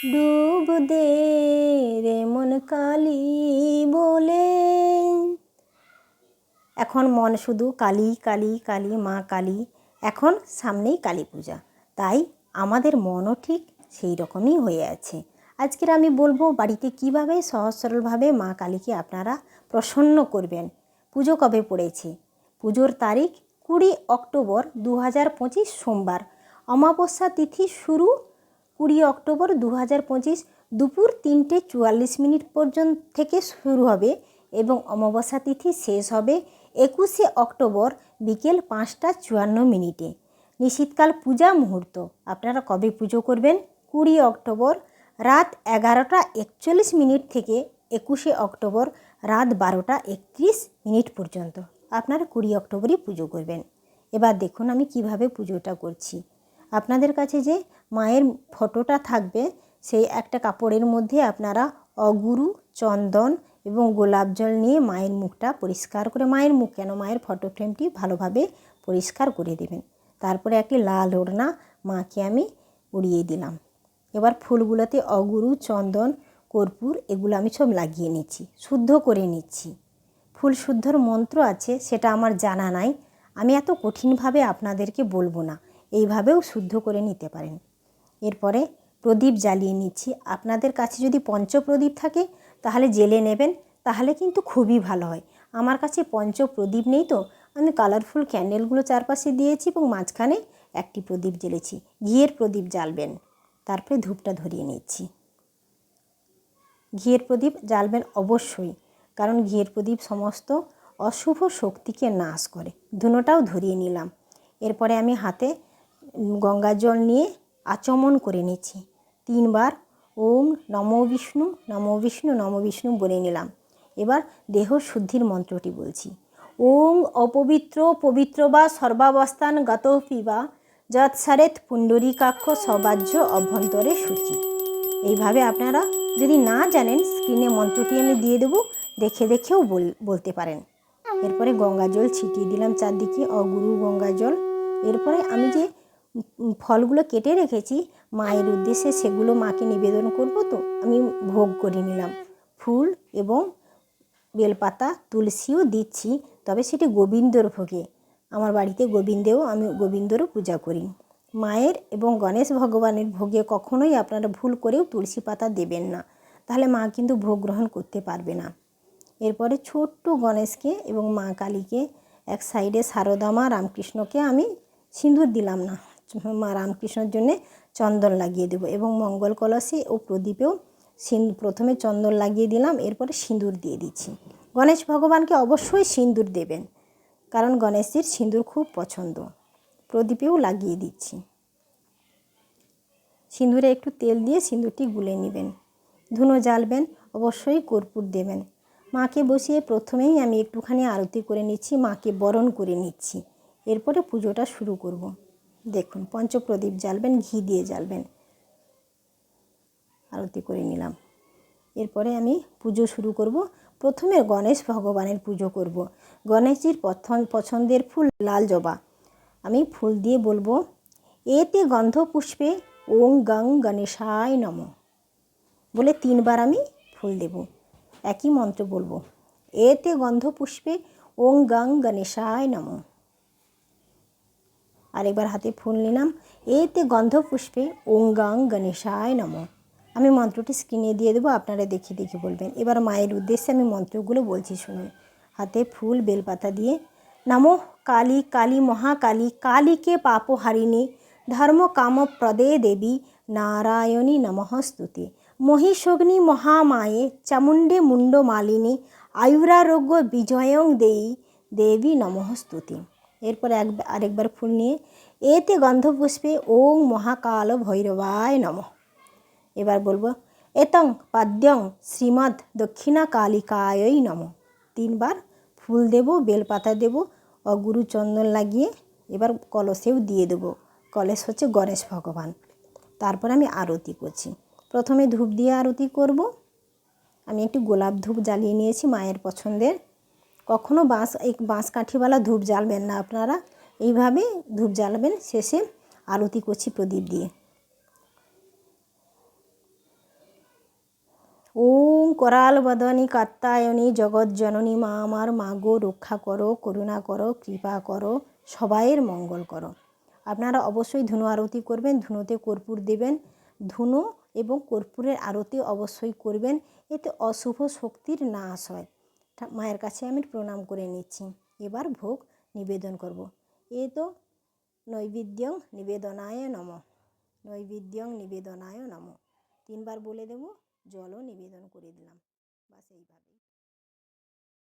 ডুব দে রে মন কালী বলে। এখন মন শুধু কালী কালী কালী, মা কালী। এখন সামনেই কালী পূজা, তাই আমাদের মনও ঠিক সেই রকমই হয়ে আছে। আজকের আমি বলবো বাড়িতে কিভাবে সহজ সরলভাবে মা কালীকে আপনারা প্রসন্ন করবেন। পুজো কবে পড়েছে? পুজোর তারিখ 20 অক্টোবর 2025 সোমবার। অমাবস্যা তিথি শুরু 20 অক্টোবর 2025 দুপুর 3:44 পর্যন্ত থেকে শুরু হবে এবং অমাবস্যা তিথি শেষ হবে 21 অক্টোবর বিকেল 5:54। নিশীথকাল পূজা মুহূর্ত আপনারা কবে পুজো করবেন? 20 অক্টোবর রাত 11:41 থেকে 21 অক্টোবর রাত 12:31 পর্যন্ত আপনারা 20 অক্টোবরই পুজো করবেন। এবার দেখুন আমি কিভাবে পুজোটা করছি। আপনাদের কাছে যে মায়ের ফটোটা থাকবে সেই একটা কাপড়ের মধ্যে আপনারা অগুরু, চন্দন এবং গোলাপ জল নিয়ে মায়ের মুখটা পরিষ্কার করে, মায়ের মুখ কেন, মায়ের ফটো ফ্রেমটি ভালোভাবে পরিষ্কার করে দেবেন। তারপরে একটি লাল ওড়না মাকে আমি উড়িয়ে দিলাম। এবার ফুলগুলোতে অগুরু, চন্দন, কর্পূর এগুলো আমি সব লাগিয়ে নিচ্ছি, শুদ্ধ করে নিচ্ছি। ফুল শুদ্ধর মন্ত্র আছে, সেটা আমার জানা নাই, আমি এত কঠিনভাবে আপনাদেরকে বলবো না, এইভাবেও শুদ্ধ করে নিতে পারেন। এরপরে প্রদীপ জ্বালিয়ে নিচ্ছি। আপনাদের কাছে যদি পঞ্চপ্রদীপ থাকে তাহলে জেলে নেবেন, তাহলে কিন্তু খুবই ভালো হয়। আমার কাছে পঞ্চপ্রদীপ নেই, তো আমি কালারফুল ক্যান্ডেলগুলো চারপাশে দিয়েছি এবং মাঝখানে একটি প্রদীপ জ্বেলেছি। ঘিয়ের প্রদীপ জ্বালবেন। তারপরে ধূপটা ধরিয়ে নিচ্ছি। ঘিয়ের প্রদীপ জ্বালবেন অবশ্যই, কারণ ঘিয়ের প্রদীপ সমস্ত অশুভ শক্তিকে নাশ করে। ধুনোটাও ধরিয়ে নিলাম। এরপরে আমি হাতে গঙ্গা জল নিয়ে আচমন করে নিচ্ছি 3 বার। ওম নমো বিষ্ণু নমো বিষ্ণু নমো বিষ্ণু বলে নিলাম। এবার দেহ শুদ্ধির মন্ত্রটি বলছি। ওং অপবিত্র পবিত্র বা সর্বাবস্থান গত পিবা যৎসারেত পুণ্ডরীকাক্ষ সবাহ্য অভ্যন্তরে সূচি। এইভাবে আপনারা যদি না জানেন স্ক্রিনে মন্ত্রটি আমি দিয়ে দেবো, দেখে দেখেও বলতে পারেন। এরপরে গঙ্গা জল ছিটিয়ে দিলাম চারদিকে, অগুরু গঙ্গা জল। এরপরে আমি যে ফলগুলো কেটে রেখেছি মায়ের উদ্দেশ্যে, সেগুলো মাকে নিবেদন করব, তো আমি ভোগ করে নিলাম। ফুল এবং বেলপাতা, তুলসীও দিচ্ছি, তবে সেটি গোবিন্দর ভোগে। আমার বাড়িতে আমি গোবিন্দরও পূজা করি। মায়ের এবং গণেশ ভগবানের ভোগে কখনোই আপনারা ভুল করেও তুলসী পাতা দেবেন না, তাহলে মা কিন্তু ভোগ গ্রহণ করতে পারবে না। এরপরে ছোট্ট গণেশকে এবং মা কালীকে এক সাইডে, শারদা মা, রামকৃষ্ণকে আমি সিঁদুর দিলাম না, মা রামকৃষ্ণর জন্যে চন্দন লাগিয়ে দেবো এবং মঙ্গল কলসে ও প্রদীপেও প্রথমে চন্দন লাগিয়ে দিলাম, এরপরে সিঁদুর দিয়ে দিচ্ছি। গণেশ ভগবানকে অবশ্যই সিঁদুর দেবেন, কারণ গণেশজির সিঁদুর খুব পছন্দ। প্রদীপেও লাগিয়ে দিচ্ছি। সিঁদুরে একটু তেল দিয়ে সিঁদুরটি গুলে নেবেন। ধুনো জ্বালবেন, অবশ্যই কর্পূর দেবেন। মাকে বসিয়ে প্রথমেই আমি একটুখানি আরতি করে নিচ্ছি, মাকে বরণ করে নিচ্ছি। এরপরে পুজোটা শুরু করব। দেখুন পঞ্চপ্রদীপ জ্বালবেন, ঘি দিয়ে জ্বালবেন। আরতি করে নিলাম। এরপরে আমি পুজো শুরু করব। প্রথমে গণেশ ভগবানের পুজো করব। গণেশজির পছন্দের ফুল লাল জবা। আমি ফুল দিয়ে বলবো, এতে গন্ধ পুষ্পে ওং গং গণেশায় নমঃ বলে 3 বার আমি ফুল দেব। একই মন্ত্র বলবো, এতে গন্ধ পুষ্পে ওং গং গণেশায় নমঃ। আরেকবার হাতে ফুল নিলাম, এতে গন্ধ পুষ্পে ওং গং গণেশায় নমঃ। আমি মন্ত্রটি স্ক্রিনে দিয়ে দেবো, আপনারা দেখে দেখে বলবেন। এবার মায়ের উদ্দেশ্যে আমি মন্ত্রগুলো বলছি, শুনুন। হাতে ফুল বেলপাতা দিয়ে, নমো কালী কালী মহাকালী কালীকে পাপহারিণী ধর্ম কাম প্রদে দেবী নারায়ণী নমঃস্তুতে মহিষগ্নি মহামায়ে চামুণ্ডে মুন্ডমালিনী আয়ুরারোগ্য বিজয়ং দেয়ী দেবী নমঃস্তুতে। এরপর আরেকবার ফুল নিয়ে, এতে গন্ধপুষ্পে ওং মহাকাল ভৈরবায় নমঃ। এবার বলবো, এতং পাদ্যং শ্রীমদ্ দক্ষিণা কালিকায়ই নমঃ। 3 বার ফুল দেব, বেলপাতা দেব, অগুরু চন্দন লাগিয়ে এবার কলসেও দিয়ে দেবো। কলস হচ্ছে গণেশ ভগবান। তারপর আমি আরতি করছি। প্রথমে ধূপ দিয়ে আরতি করব। আমি একটি গোলাপ ধূপ জ্বালিয়ে নিয়েছি মায়ের পছন্দের। কখনও বাঁশ কাঠিওয়ালা ধূপ জ্বালবেন না আপনারা, এইভাবে ধূপ জ্বালবেন। শেষে আরতি করছি প্রদীপ দিয়ে। করাল বদনী কাত্যায়নী জগৎজননী মা আমার, মা গো রক্ষা করো, করুণা করো, কৃপা করো, সবাইয়ের মঙ্গল করো। আপনারা অবশ্যই ধুনো আরতি করবেন, ধুনোতে কর্পূর দেবেন। ধুনো এবং কর্পূরের আরতি অবশ্যই করবেন, এতে অশুভ শক্তির নাশ হয়। মায়ের কাছে আমি প্রণাম করে নিচ্ছি। এবার ভোগ নিবেদন করব। এ তো নৈবেদ্যং নিবেদনায় নমঃ, নৈবেদ্যং নিবেদনায় নমঃ 3 বার বলে দেব, জলও নিবেদন করে দিলাম। বাস এইভাবে।